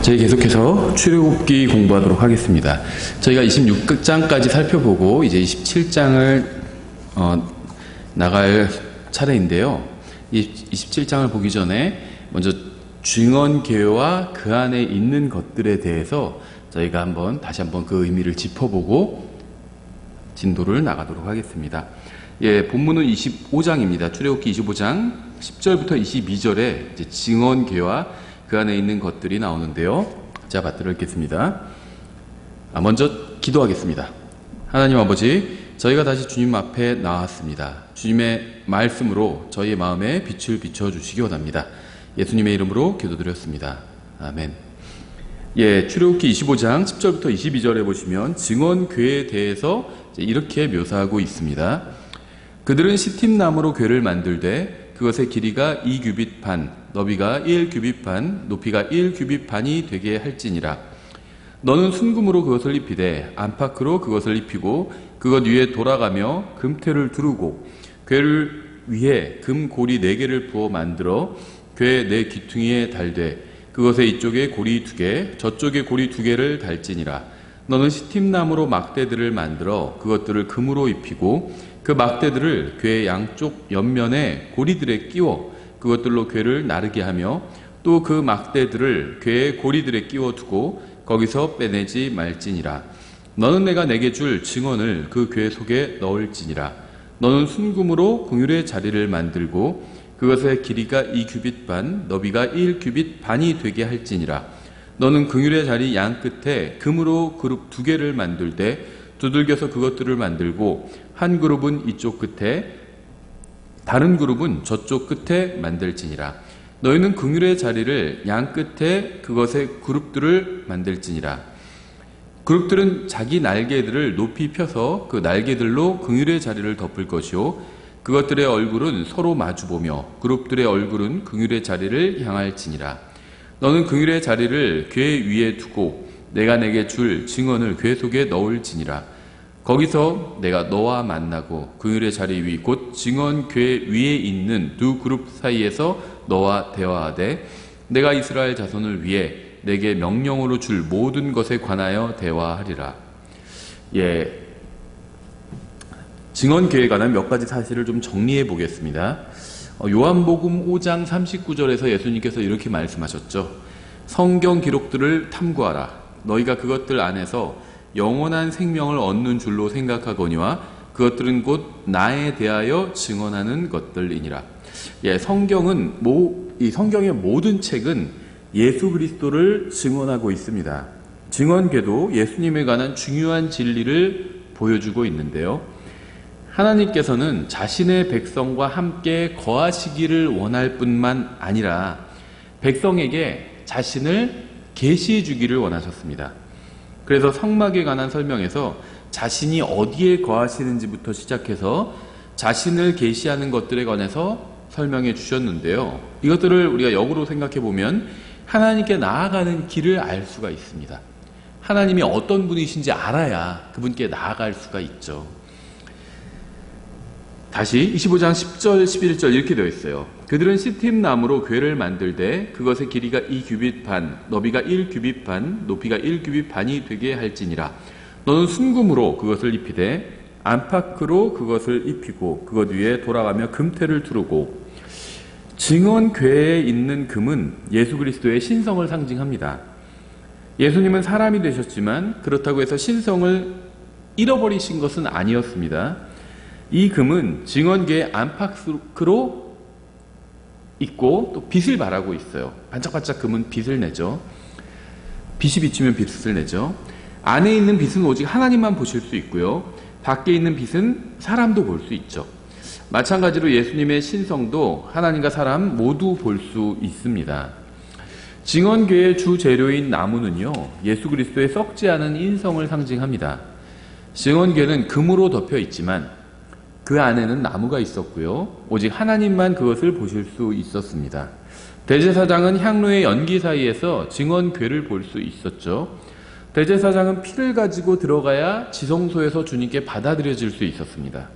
저희 계속해서 출애굽기 공부하도록 하겠습니다. 저희가 26장까지 살펴보고 이제 27장을 나갈 차례인데요. 이 27장을 보기 전에 먼저 증언계와 그 안에 있는 것들에 대해서 저희가 다시 한번 그 의미를 짚어보고 진도를 나가도록 하겠습니다. 본문은 25장입니다. 출애굽기 25장 10절부터 22절에 이제 증언계와 그 안에 있는 것들이 나오는데요. 자, 받들어 읽겠습니다. 먼저 기도하겠습니다. 하나님 아버지, 저희가 다시 주님 앞에 나왔습니다. 주님의 말씀으로 저희의 마음에 빛을 비춰주시기 원합니다. 예수님의 이름으로 기도드렸습니다. 아멘. 출애굽기 25장 10절부터 22절에 보시면 증언궤에 대해서 이렇게 묘사하고 있습니다. 그들은 시팀나무로 궤를 만들되 그것의 길이가 2규빗 반, 너비가 1규빗 반, 높이가 1규빗 반이 되게 할지니라. 너는 순금으로 그것을 입히되 안팎으로 그것을 입히고 그것 위에 돌아가며 금테를 두르고 궤를 위에 금고리 4개를 부어 만들어 궤 4귀퉁이에 달되 그것의 이쪽에 고리 2개, 저쪽에 고리 2개를 달지니라. 너는 시팀나무로 막대들을 만들어 그것들을 금으로 입히고 그 막대들을 궤의 양쪽 옆면에 고리들에 끼워 그것들로 궤를 나르게 하며 또 그 막대들을 궤의 고리들에 끼워 두고 거기서 빼내지 말지니라. 너는 내가 내게 줄 증언을 그 궤 속에 넣을지니라. 너는 순금으로 궁율의 자리를 만들고 그것의 길이가 2규빗 반, 너비가 1규빗 반이 되게 할지니라. 너는 궁율의 자리 양 끝에 금으로 그룹 2개를 만들되 두들겨서 그것들을 만들고 한 그룹은 이쪽 끝에 다른 그룹은 저쪽 끝에 만들지니라. 너희는 궁율의 자리를 양 끝에 그것의 그룹들을 만들지니라. 그룹들은 자기 날개들을 높이 펴서 그 날개들로 궁율의 자리를 덮을 것이요 그것들의 얼굴은 서로 마주보며 그룹들의 얼굴은 궁율의 자리를 향할지니라. 너는 궁율의 자리를 궤 위에 두고 내가 내게 줄 증언을 궤 속에 넣을지니라. 거기서 내가 너와 만나고 궁율의 자리 위 곧 증언 궤 위에 있는 두 그룹 사이에서 너와 대화하되 내가 이스라엘 자손을 위해 내게 명령으로 줄 모든 것에 관하여 대화하리라. 증언궤에 관한 몇 가지 사실을 좀 정리해 보겠습니다. 요한복음 5장 39절에서 예수님께서 이렇게 말씀하셨죠. 성경 기록들을 탐구하라. 너희가 그것들 안에서 영원한 생명을 얻는 줄로 생각하거니와 그것들은 곧 나에 대하여 증언하는 것들이니라. 성경의 모든 책은 예수 그리스도를 증언하고 있습니다. 증언궤도 예수님에 관한 중요한 진리를 보여주고 있는데요. 하나님께서는 자신의 백성과 함께 거하시기를 원할 뿐만 아니라 백성에게 자신을 계시해 주기를 원하셨습니다. 그래서 성막에 관한 설명에서 자신이 어디에 거하시는지부터 시작해서 자신을 계시하는 것들에 관해서 설명해 주셨는데요. 이것들을 우리가 역으로 생각해 보면 하나님께 나아가는 길을 알 수가 있습니다. 하나님이 어떤 분이신지 알아야 그분께 나아갈 수가 있죠. 다시 25장 10절 11절 이렇게 되어 있어요. 그들은 시팀나무로 궤를 만들되 그것의 길이가 2규빗 반, 너비가 1규빗 반, 높이가 1규빗 반이 되게 할지니라. 너는 순금으로 그것을 입히되 안팎으로 그것을 입히고 그것 위에 돌아가며 금테를 두르고. 증언궤에 있는 금은 예수 그리스도의 신성을 상징합니다. 예수님은 사람이 되셨지만 그렇다고 해서 신성을 잃어버리신 것은 아니었습니다. 이 금은 증언궤의 안팎으로 있고 또 빛을 발하고 있어요. 반짝반짝 금은 빛을 내죠. 빛이 비치면 빛을 내죠. 안에 있는 빛은 오직 하나님만 보실 수 있고요. 밖에 있는 빛은 사람도 볼 수 있죠. 마찬가지로 예수님의 신성도 하나님과 사람 모두 볼 수 있습니다. 증언궤의 주 재료인 나무는요, 예수 그리스도의 썩지 않은 인성을 상징합니다. 증언궤는 금으로 덮여 있지만 그 안에는 나무가 있었고요. 오직 하나님만 그것을 보실 수 있었습니다. 대제사장은 향로의 연기 사이에서 증언궤를 볼 수 있었죠. 대제사장은 피를 가지고 들어가야 지성소에서 주님께 받아들여질 수 있었습니다.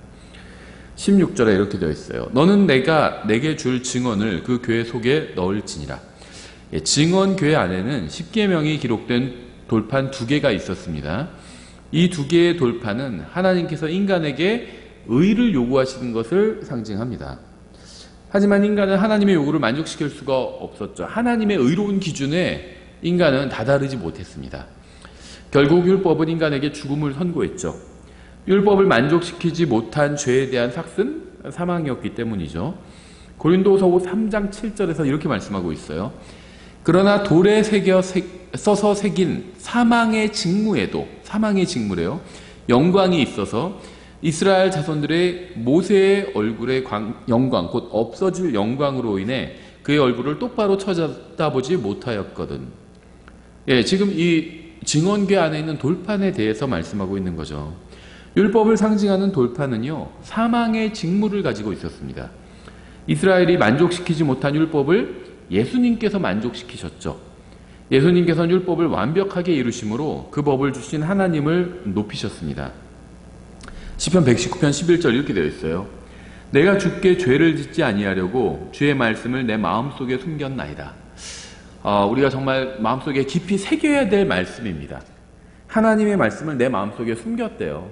16절에 이렇게 되어 있어요. 너는 내가 내게 줄 증언을 그 궤 속에 넣을지니라. 증언교회 안에는 십계명이 기록된 돌판 2개가 있었습니다. 이 2개의 돌판은 하나님께서 인간에게 의를 요구하시는 것을 상징합니다. 하지만 인간은 하나님의 요구를 만족시킬 수가 없었죠. 하나님의 의로운 기준에 인간은 다다르지 못했습니다. 결국 율법은 인간에게 죽음을 선고했죠. 율법을 만족시키지 못한 죄에 대한 삭은 사망이었기 때문이죠. 고린도서 3장 7절에서 이렇게 말씀하고 있어요. 그러나 돌에 써서 새긴 사망의 직무래요. 영광이 있어서 이스라엘 자손들의 모세의 얼굴의 영광, 곧 없어질 영광으로 인해 그의 얼굴을 똑바로 쳐다보지 못하였거든. 지금 이 증언궤 안에 있는 돌판에 대해서 말씀하고 있는 거죠. 율법을 상징하는 돌판은요, 사망의 직무를 가지고 있었습니다. 이스라엘이 만족시키지 못한 율법을 예수님께서 만족시키셨죠. 예수님께서는 율법을 완벽하게 이루심으로 그 법을 주신 하나님을 높이셨습니다. 시편 119편 11절 이렇게 되어 있어요. 내가 주께 죄를 짓지 아니하려고 주의 말씀을 내 마음속에 숨겼나이다. 우리가 정말 마음속에 깊이 새겨야 될 말씀입니다. 하나님의 말씀을 내 마음속에 숨겼대요.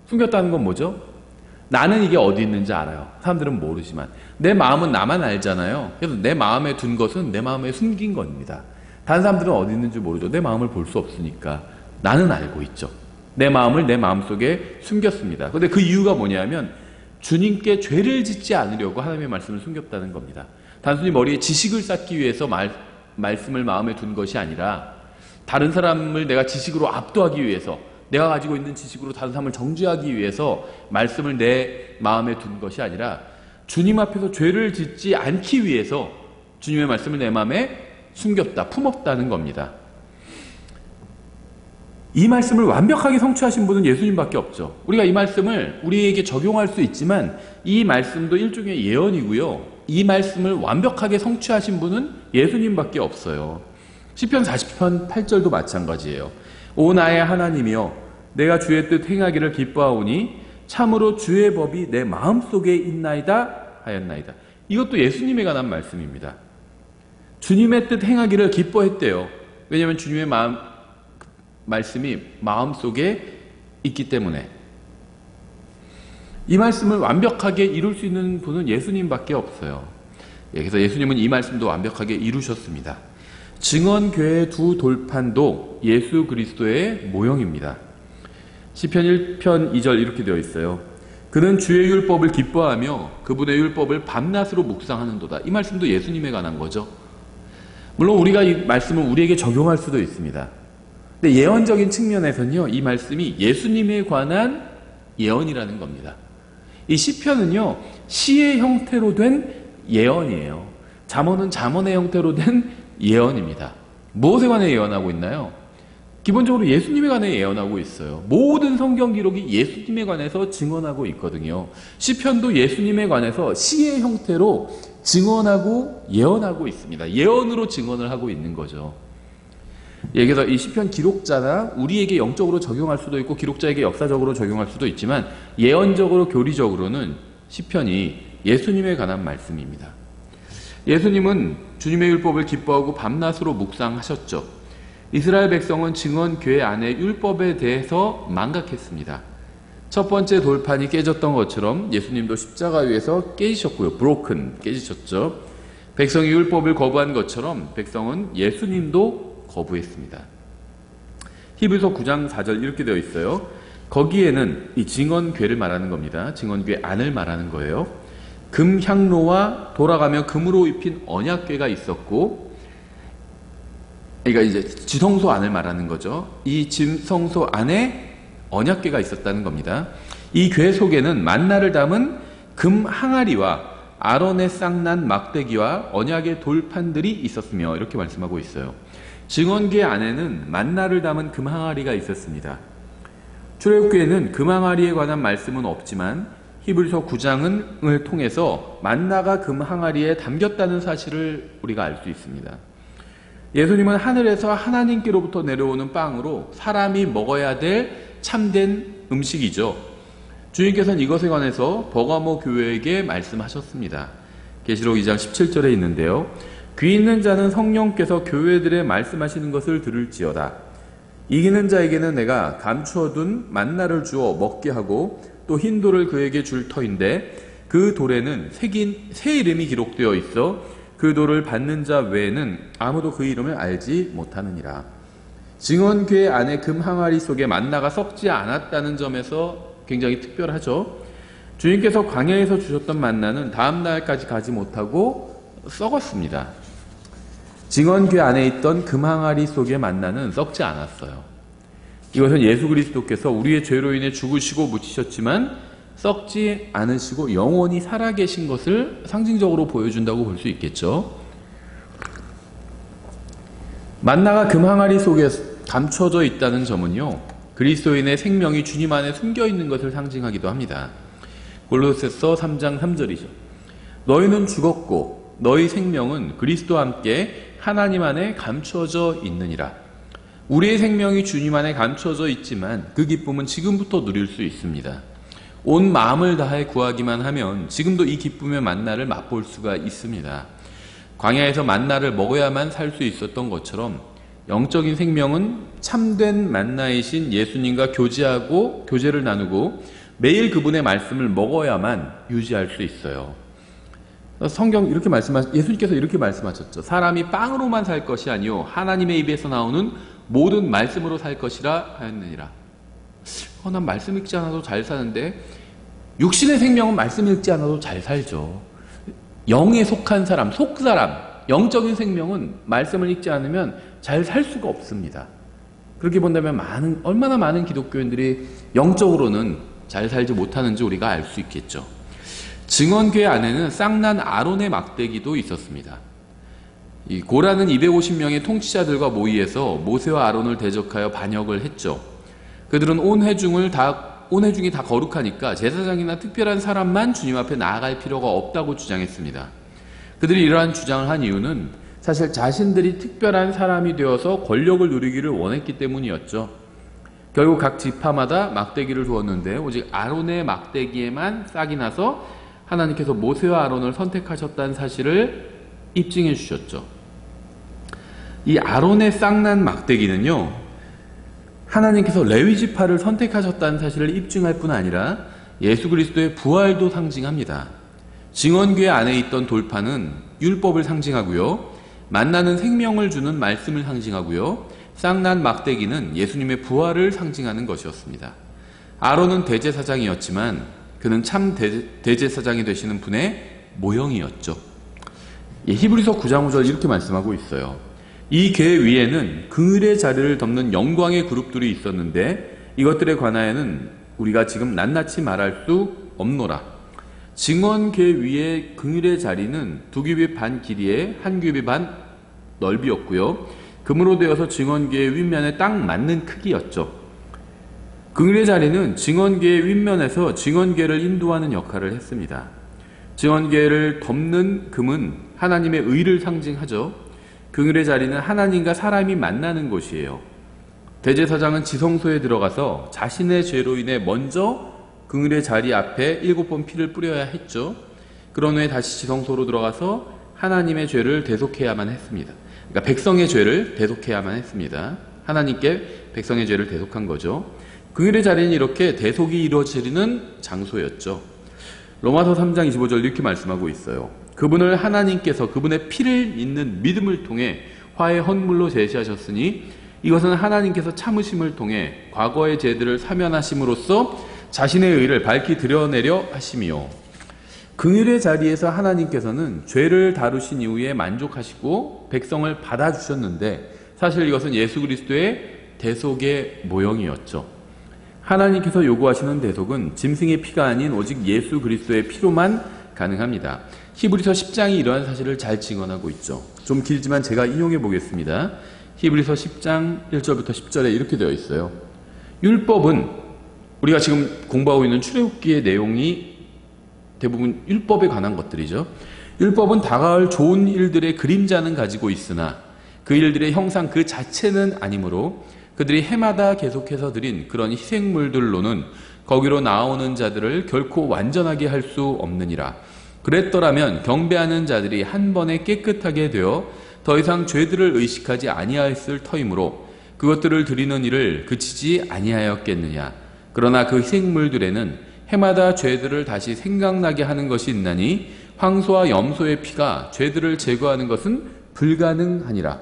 숨겼다는 건 뭐죠? 나는 이게 어디 있는지 알아요. 사람들은 모르지만 내 마음은 나만 알잖아요. 그래서 내 마음에 둔 것은 내 마음에 숨긴 겁니다. 다른 사람들은 어디 있는지 모르죠. 내 마음을 볼 수 없으니까. 나는 알고 있죠. 내 마음을 내 마음속에 숨겼습니다. 그런데 그 이유가 뭐냐면 주님께 죄를 짓지 않으려고 하나님의 말씀을 숨겼다는 겁니다. 단순히 머리에 지식을 쌓기 위해서 말씀을 마음에 둔 것이 아니라 다른 사람을 내가 지식으로 압도하기 위해서, 내가 가지고 있는 지식으로 다른 사람을 정죄하기 위해서 말씀을 내 마음에 둔 것이 아니라 주님 앞에서 죄를 짓지 않기 위해서 주님의 말씀을 내 마음에 숨겼다, 품었다는 겁니다. 이 말씀을 완벽하게 성취하신 분은 예수님밖에 없죠. 우리가 이 말씀을 우리에게 적용할 수 있지만 이 말씀도 일종의 예언이고요. 이 말씀을 완벽하게 성취하신 분은 예수님밖에 없어요. 시편 40편 8절도 마찬가지예요. 오 나의 하나님이여 내가 주의 뜻 행하기를 기뻐하오니 참으로 주의 법이 내 마음속에 있나이다 하였나이다. 이것도 예수님에 관한 말씀입니다. 주님의 뜻 행하기를 기뻐했대요. 왜냐하면 주님의 말씀이 마음속에 있기 때문에. 이 말씀을 완벽하게 이룰 수 있는 분은 예수님밖에 없어요. 그래서 예수님은 이 말씀도 완벽하게 이루셨습니다. 증언교회의 2 돌판도 예수 그리스도의 모형입니다. 시편 1편 2절 이렇게 되어 있어요. 그는 주의 율법을 기뻐하며 그분의 율법을 밤낮으로 묵상하는도다. 이 말씀도 예수님에 관한 거죠. 물론 우리가 이 말씀을 우리에게 적용할 수도 있습니다. 근데 예언적인 측면에서는요, 이 말씀이 예수님에 관한 예언이라는 겁니다. 이 시편은요, 시의 형태로 된 예언이에요. 잠언은 잠언의 형태로 된 예언입니다. 무엇에 관해 예언하고 있나요? 기본적으로 예수님에 관해 예언하고 있어요. 모든 성경 기록이 예수님에 관해서 증언하고 있거든요. 시편도 예수님에 관해서 시의 형태로 증언하고 예언하고 있습니다. 예언으로 증언을 하고 있는 거죠. 그래서 이 시편 기록자나 우리에게 영적으로 적용할 수도 있고 기록자에게 역사적으로 적용할 수도 있지만 예언적으로 교리적으로는 시편이 예수님에 관한 말씀입니다. 예수님은 주님의 율법을 기뻐하고 밤낮으로 묵상하셨죠. 이스라엘 백성은 증언교회 안에 율법에 대해서 망각했습니다. 첫 번째 돌판이 깨졌던 것처럼 예수님도 십자가 위에서 깨지셨고요. 깨지셨죠. 백성이 율법을 거부한 것처럼 백성은 예수님도 거부했습니다. 히브리서 9장 4절 이렇게 되어 있어요. 거기에는 이 증언궤를 말하는 겁니다. 증언궤 안을 말하는 거예요. 금향로와 돌아가며 금으로 입힌 언약궤가 있었고, 그러니까 이제 지성소 안을 말하는 거죠. 이 지성소 안에 언약궤가 있었다는 겁니다. 이 궤 속에는 만나를 담은 금 항아리와 아론의 쌍난 막대기와 언약의 돌판들이 있었으며 이렇게 말씀하고 있어요. 증언궤 안에는 만나를 담은 금 항아리가 있었습니다. 출애굽기에는 금 항아리에 관한 말씀은 없지만 히브리서 9장을 통해서 만나가 금 항아리에 담겼다는 사실을 우리가 알 수 있습니다. 예수님은 하늘에서 하나님께로부터 내려오는 빵으로 사람이 먹어야 될 참된 음식이죠. 주님께서는 이것에 관해서 버가모 교회에게 말씀하셨습니다. 계시록 2장 17절에 있는데요. 귀 있는 자는 성령께서 교회들에 말씀하시는 것을 들을지어다. 이기는 자에게는 내가 감추어둔 만나를 주어 먹게 하고 또 흰 돌을 그에게 줄 터인데 그 돌에는 새 이름이 기록되어 있어 그 돌을 받는 자 외에는 아무도 그 이름을 알지 못하느니라. 증언궤 안에 금 항아리 속에 만나가 썩지 않았다는 점에서 굉장히 특별하죠. 주님께서 광야에서 주셨던 만나는 다음 날까지 가지 못하고 썩었습니다. 증언궤 안에 있던 금 항아리 속의 만나는 썩지 않았어요. 이것은 예수 그리스도께서 우리의 죄로 인해 죽으시고 묻히셨지만 썩지 않으시고 영원히 살아계신 것을 상징적으로 보여준다고 볼 수 있겠죠. 만나가 금 항아리 속에 감춰져 있다는 점은요, 그리스도인의 생명이 주님 안에 숨겨 있는 것을 상징하기도 합니다. 골로새서 3장 3절이죠. 너희는 죽었고 너희 생명은 그리스도와 함께 하나님 안에 감추어져 있느니라. 우리의 생명이 주님 안에 감추어져 있지만 그 기쁨은 지금부터 누릴 수 있습니다. 온 마음을 다해 구하기만 하면 지금도 이 기쁨의 만나를 맛볼 수가 있습니다. 광야에서 만나를 먹어야만 살 수 있었던 것처럼 영적인 생명은 참된 만나이신 예수님과 교제하고 교제를 나누고 매일 그분의 말씀을 먹어야만 유지할 수 있어요. 성경 이렇게 예수님께서 이렇게 말씀하셨죠. 사람이 빵으로만 살 것이 아니요 하나님의 입에서 나오는 모든 말씀으로 살 것이라 하였느니라. 난 말씀 읽지 않아도 잘 사는데, 육신의 생명은 말씀 읽지 않아도 잘 살죠. 영에 속한 사람, 속사람, 영적인 생명은 말씀을 읽지 않으면 잘 살 수가 없습니다. 그렇게 본다면 얼마나 많은 기독교인들이 영적으로는 잘 살지 못하는지 우리가 알 수 있겠죠. 증언궤 안에는 쌍난 아론의 막대기도 있었습니다. 이 고라는 250명의 통치자들과 모의해서 모세와 아론을 대적하여 반역을 했죠. 그들은 온 회중이 다 거룩하니까 제사장이나 특별한 사람만 주님 앞에 나아갈 필요가 없다고 주장했습니다. 그들이 이러한 주장을 한 이유는 사실 자신들이 특별한 사람이 되어서 권력을 누리기를 원했기 때문이었죠. 결국 각 지파마다 막대기를 두었는데 오직 아론의 막대기에만 싹이 나서 하나님께서 모세와 아론을 선택하셨다는 사실을 입증해 주셨죠. 이 아론의 싹난 막대기는요, 하나님께서 레위 지파를 선택하셨다는 사실을 입증할 뿐 아니라 예수 그리스도의 부활도 상징합니다. 증언궤 안에 있던 돌판은 율법을 상징하고요, 만나는 생명을 주는 말씀을 상징하고요, 쌍난 막대기는 예수님의 부활을 상징하는 것이었습니다. 아론은 대제사장이었지만 그는 참 대제사장이 되시는 분의 모형이었죠. 히브리서 9장 5절 이렇게 말씀하고 있어요. 이 궤 위에는 긍휼의 자리를 덮는 영광의 그룹들이 있었는데 이것들에 관하여는 우리가 지금 낱낱이 말할 수 없노라. 증언궤 위에 긍휼의 자리는 2규빗 반 길이에 1규빗 반 넓이였고요. 금으로 되어서 증언궤의 윗면에 딱 맞는 크기였죠. 긍휼의 자리는 증언궤의 윗면에서 증언궤를 인도하는 역할을 했습니다. 증언궤를 덮는 금은 하나님의 의를 상징하죠. 긍휼의 자리는 하나님과 사람이 만나는 곳이에요. 대제사장은 지성소에 들어가서 자신의 죄로 인해 먼저 긍휼의 자리 앞에 7번 피를 뿌려야 했죠. 그런 후에 다시 지성소로 들어가서 하나님의 죄를 대속해야만 했습니다. 그러니까 백성의 죄를 대속해야만 했습니다. 하나님께 백성의 죄를 대속한 거죠. 긍휼의 자리는 이렇게 대속이 이루어지는 장소였죠. 로마서 3장 25절 이렇게 말씀하고 있어요. 그분을 하나님께서 그분의 피를 잇는 믿음을 통해 화해 헌물로 제시하셨으니 이것은 하나님께서 참으심을 통해 과거의 죄들을 사면하심으로써 자신의 의를 밝히 드러내려 하심이요. 긍휼의 자리에서 하나님께서는 죄를 다루신 이후에 만족하시고 백성을 받아주셨는데 사실 이것은 예수 그리스도의 대속의 모형이었죠. 하나님께서 요구하시는 대속은 짐승의 피가 아닌 오직 예수 그리스도의 피로만 가능합니다. 히브리서 10장이 이러한 사실을 잘 증언하고 있죠. 좀 길지만 제가 인용해 보겠습니다. 히브리서 10장 1절부터 10절에 이렇게 되어 있어요. 율법은 우리가 지금 공부하고 있는 출애굽기의 내용이 대부분 율법에 관한 것들이죠. 율법은 다가올 좋은 일들의 그림자는 가지고 있으나 그 일들의 형상 그 자체는 아니므로 그들이 해마다 계속해서 드린 그런 희생물들로는 거기로 나오는 자들을 결코 완전하게 할 수 없느니라. 그랬더라면 경배하는 자들이 한 번에 깨끗하게 되어 더 이상 죄들을 의식하지 아니하였을 터이므로 그것들을 드리는 일을 그치지 아니하였겠느냐. 그러나 그 희생물들에는 해마다 죄들을 다시 생각나게 하는 것이 있나니 황소와 염소의 피가 죄들을 제거하는 것은 불가능하니라.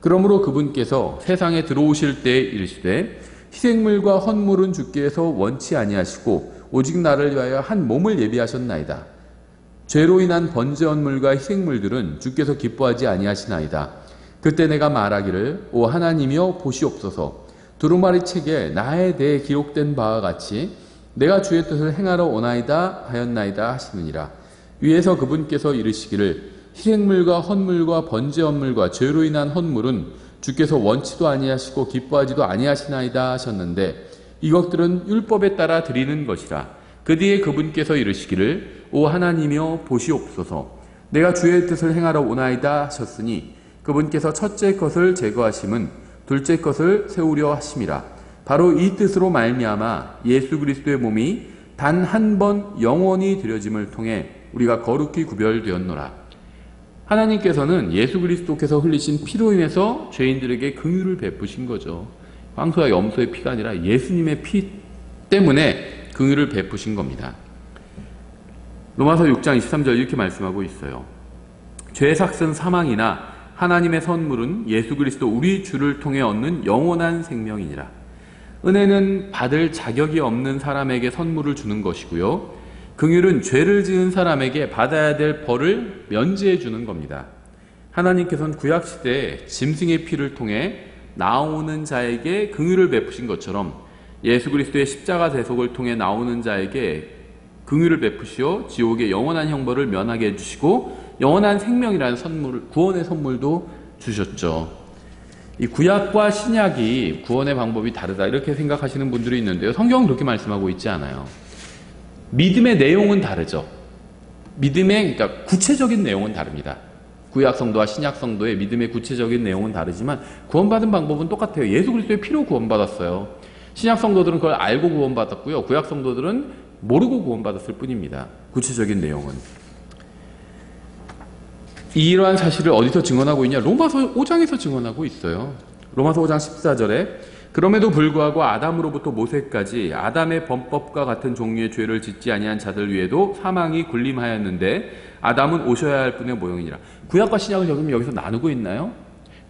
그러므로 그분께서 세상에 들어오실 때에 이르시되 희생물과 헌물은 주께서 원치 아니하시고 오직 나를 위하여 한 몸을 예비하셨나이다. 죄로 인한 번제 헌물과 희생물들은 주께서 기뻐하지 아니하시나이다. 그때 내가 말하기를 오 하나님이여 보시옵소서. 두루마리 책에 나에 대해 기록된 바와 같이 내가 주의 뜻을 행하러 오나이다 하였나이다 하시느니라. 위에서 그분께서 이르시기를 희생물과 헌물과 번제 헌물과 죄로 인한 헌물은 주께서 원치도 아니하시고 기뻐하지도 아니하시나이다 하셨는데 이것들은 율법에 따라 드리는 것이라. 그 뒤에 그분께서 이르시기를 오 하나님이여 보시옵소서. 내가 주의 뜻을 행하러 오나이다 하셨으니 그분께서 첫째 것을 제거하심은 둘째 것을 세우려 하심이라. 바로 이 뜻으로 말미암아 예수 그리스도의 몸이 단 한 번 영원히 드려짐을 통해 우리가 거룩히 구별되었노라. 하나님께서는 예수 그리스도께서 흘리신 피로 인해서 죄인들에게 긍휼을 베푸신 거죠. 황소와 염소의 피가 아니라 예수님의 피 때문에 긍휼을 베푸신 겁니다. 로마서 6장 23절 이렇게 말씀하고 있어요. 죄 삭은 사망이나 하나님의 선물은 예수 그리스도 우리 주를 통해 얻는 영원한 생명이니라. 은혜는 받을 자격이 없는 사람에게 선물을 주는 것이고요. 긍휼은 죄를 지은 사람에게 받아야 될 벌을 면제해 주는 겁니다. 하나님께서는 구약시대에 짐승의 피를 통해 나오는 자에게 긍휼을 베푸신 것처럼 예수 그리스도의 십자가 대속을 통해 나오는 자에게 긍휼을 베푸시어 지옥의 영원한 형벌을 면하게 해주시고 영원한 생명이라는 선물, 구원의 선물도 주셨죠. 이 구약과 신약이 구원의 방법이 다르다 이렇게 생각하시는 분들이 있는데요. 성경은 그렇게 말씀하고 있지 않아요. 믿음의 내용은 다르죠. 믿음의 그러니까 구체적인 내용은 다릅니다. 구약 성도와 신약 성도의 믿음의 구체적인 내용은 다르지만 구원받은 방법은 똑같아요. 예수 그리스도의 피로 구원받았어요. 신약 성도들은 그걸 알고 구원받았고요. 구약 성도들은 모르고 구원받았을 뿐입니다. 구체적인 내용은. 이러한 사실을 어디서 증언하고 있냐? 로마서 5장에서 증언하고 있어요. 로마서 5장 14절에 그럼에도 불구하고 아담으로부터 모세까지 아담의 범법과 같은 종류의 죄를 짓지 아니한 자들 위에도 사망이 군림하였는데 아담은 오셔야 할 분의 모형이니라. 구약과 신약을 여기서 나누고 있나요?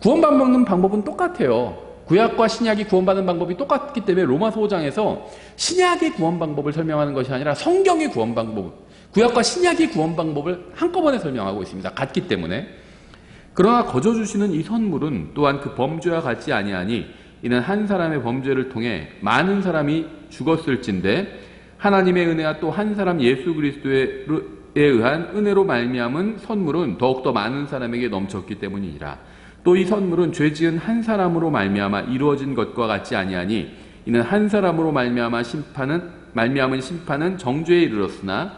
구원받는 방법은 똑같아요. 구약과 신약이 구원받는 방법이 똑같기 때문에 로마서 5장에서 신약의 구원 방법을 설명하는 것이 아니라 성경의 구원 방법, 구약과 신약의 구원 방법을 한꺼번에 설명하고 있습니다. 같기 때문에. 그러나 거저 주시는 이 선물은 또한 그 범죄와 같지 아니하니 이는 한 사람의 범죄를 통해 많은 사람이 죽었을진데 하나님의 은혜와 또 한 사람 예수 그리스도에 의한 은혜로 말미암은 선물은 더욱더 많은 사람에게 넘쳤기 때문이니라. 또 이 선물은 죄 지은 한 사람으로 말미암아 이루어진 것과 같지 아니하니 이는 한 사람으로 말미암은 심판은 정죄에 이르렀으나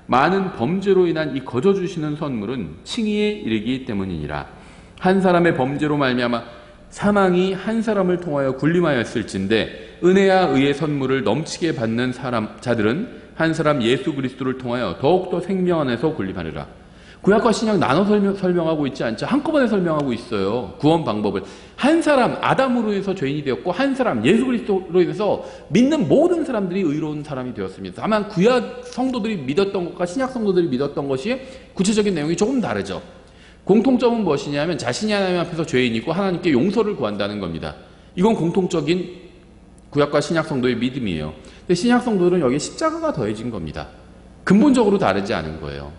많은 범죄로 인한 이 거저 주시는 선물은 칭의에 이르기 때문이니라. 한 사람의 범죄로 말미암아 사망이 한 사람을 통하여 군림하였을진데 은혜와 의의 선물을 넘치게 받는 자들은 한 사람 예수 그리스도를 통하여 더욱더 생명 안에서 군림하리라. 구약과 신약 나눠 설명하고 있지 않죠. 한꺼번에 설명하고 있어요. 구원 방법을. 한 사람 아담으로 인해서 죄인이 되었고 한 사람 예수 그리스도로 인해서 믿는 모든 사람들이 의로운 사람이 되었습니다. 다만 구약 성도들이 믿었던 것과 신약 성도들이 믿었던 것이 구체적인 내용이 조금 다르죠. 공통점은 무엇이냐면 자신이 하나님 앞에서 죄인이고 하나님께 용서를 구한다는 겁니다. 이건 공통적인 구약과 신약 성도의 믿음이에요. 근데 신약 성도들은 여기에 십자가가 더해진 겁니다. 근본적으로 다르지 않은 거예요.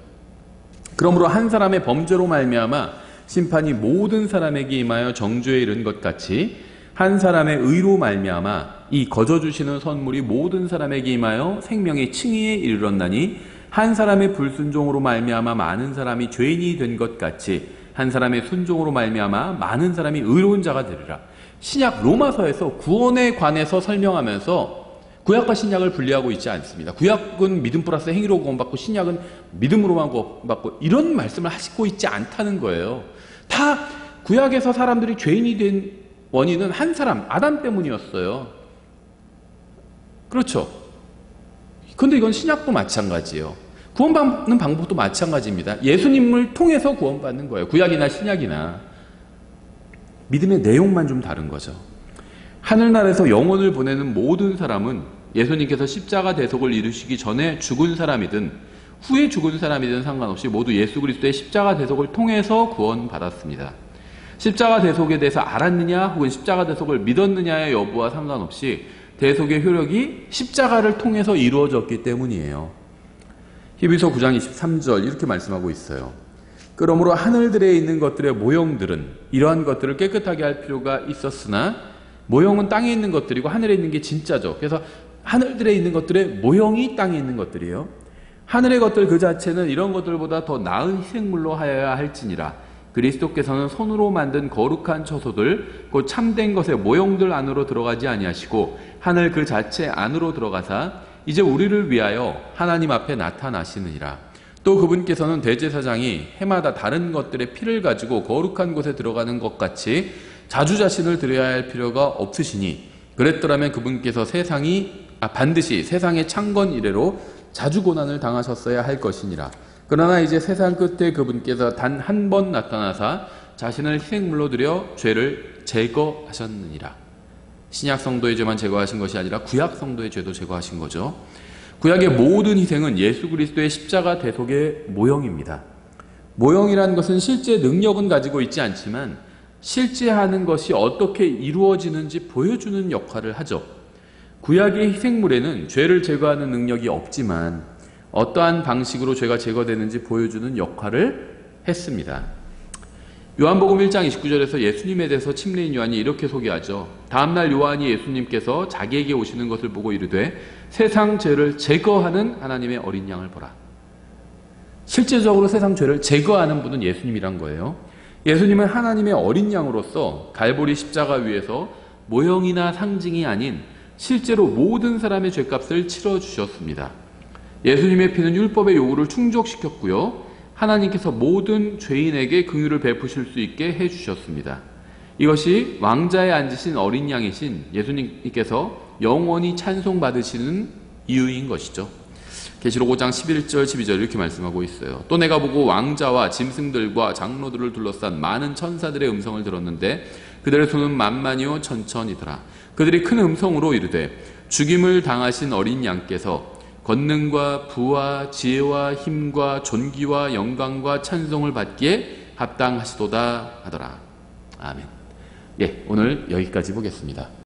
그러므로 한 사람의 범죄로 말미암아 심판이 모든 사람에게 임하여 정죄에 이른 것 같이 한 사람의 의로 말미암아 이 거저 주시는 선물이 모든 사람에게 임하여 생명의 칭의에 이르렀나니 한 사람의 불순종으로 말미암아 많은 사람이 죄인이 된 것 같이 한 사람의 순종으로 말미암아 많은 사람이 의로운 자가 되리라. 신약 로마서에서 구원에 관해서 설명하면서 구약과 신약을 분리하고 있지 않습니다. 구약은 믿음 플러스 행위로 구원받고 신약은 믿음으로만 구원받고 이런 말씀을 하시고 있지 않다는 거예요. 다 구약에서 사람들이 죄인이 된 원인은 한 사람, 아담 때문이었어요. 그렇죠. 근데 이건 신약도 마찬가지예요. 구원받는 방법도 마찬가지입니다. 예수님을 통해서 구원받는 거예요. 구약이나 신약이나. 믿음의 내용만 좀 다른 거죠. 하늘나라에서 영혼을 보내는 모든 사람은 예수님께서 십자가 대속을 이루시기 전에 죽은 사람이든 후에 죽은 사람이든 상관없이 모두 예수 그리스도의 십자가 대속을 통해서 구원받았습니다. 십자가 대속에 대해서 알았느냐 혹은 십자가 대속을 믿었느냐의 여부와 상관없이 대속의 효력이 십자가를 통해서 이루어졌기 때문이에요. 히브리서 9장 23절 이렇게 말씀하고 있어요. 그러므로 하늘들에 있는 것들의 모형들은 이러한 것들을 깨끗하게 할 필요가 있었으나 모형은 땅에 있는 것들이고 하늘에 있는 게 진짜죠. 그래서 하늘들에 있는 것들의 모형이 땅에 있는 것들이에요. 하늘의 것들 그 자체는 이런 것들보다 더 나은 희생물로 하여야 할지니라. 그리스도께서는 손으로 만든 거룩한 처소들 곧 참된 것의 모형들 안으로 들어가지 아니하시고 하늘 그 자체 안으로 들어가사 이제 우리를 위하여 하나님 앞에 나타나시느니라. 또 그분께서는 대제사장이 해마다 다른 것들의 피를 가지고 거룩한 곳에 들어가는 것 같이 자주 자신을 드려야 할 필요가 없으시니 그랬더라면 그분께서 반드시 세상의 창건 이래로 자주 고난을 당하셨어야 할 것이니라. 그러나 이제 세상 끝에 그분께서 단 한 번 나타나사 자신을 희생물로 드려 죄를 제거하셨느니라. 신약 성도의 죄만 제거하신 것이 아니라 구약 성도의 죄도 제거하신 거죠. 구약의 모든 희생은 예수 그리스도의 십자가 대속의 모형입니다. 모형이라는 것은 실제 능력은 가지고 있지 않지만 실제 하는 것이 어떻게 이루어지는지 보여주는 역할을 하죠. 구약의 희생물에는 죄를 제거하는 능력이 없지만 어떠한 방식으로 죄가 제거되는지 보여주는 역할을 했습니다. 요한복음 1장 29절에서 예수님에 대해서 침례인 요한이 이렇게 소개하죠. 다음날 요한이 예수님께서 자기에게 오시는 것을 보고 이르되 세상 죄를 제거하는 하나님의 어린 양을 보라. 실제적으로 세상 죄를 제거하는 분은 예수님이란 거예요. 예수님은 하나님의 어린 양으로서 갈보리 십자가 위에서 모형이나 상징이 아닌 실제로 모든 사람의 죄값을 치러주셨습니다. 예수님의 피는 율법의 요구를 충족시켰고요. 하나님께서 모든 죄인에게 긍휼을 베푸실 수 있게 해주셨습니다. 이것이 왕자에 앉으신 어린 양이신 예수님께서 영원히 찬송받으시는 이유인 것이죠. 계시록 5장 11절 12절 이렇게 말씀하고 있어요. 또 내가 보고 왕자와 짐승들과 장로들을 둘러싼 많은 천사들의 음성을 들었는데 그들의 손은 만만이요 천천이더라. 그들이 큰 음성으로 이르되 죽임을 당하신 어린 양께서 권능과 부와 지혜와 힘과 존귀와 영광과 찬송을 받기에 합당하시도다 하더라. 아멘. 예, 오늘 여기까지 보겠습니다.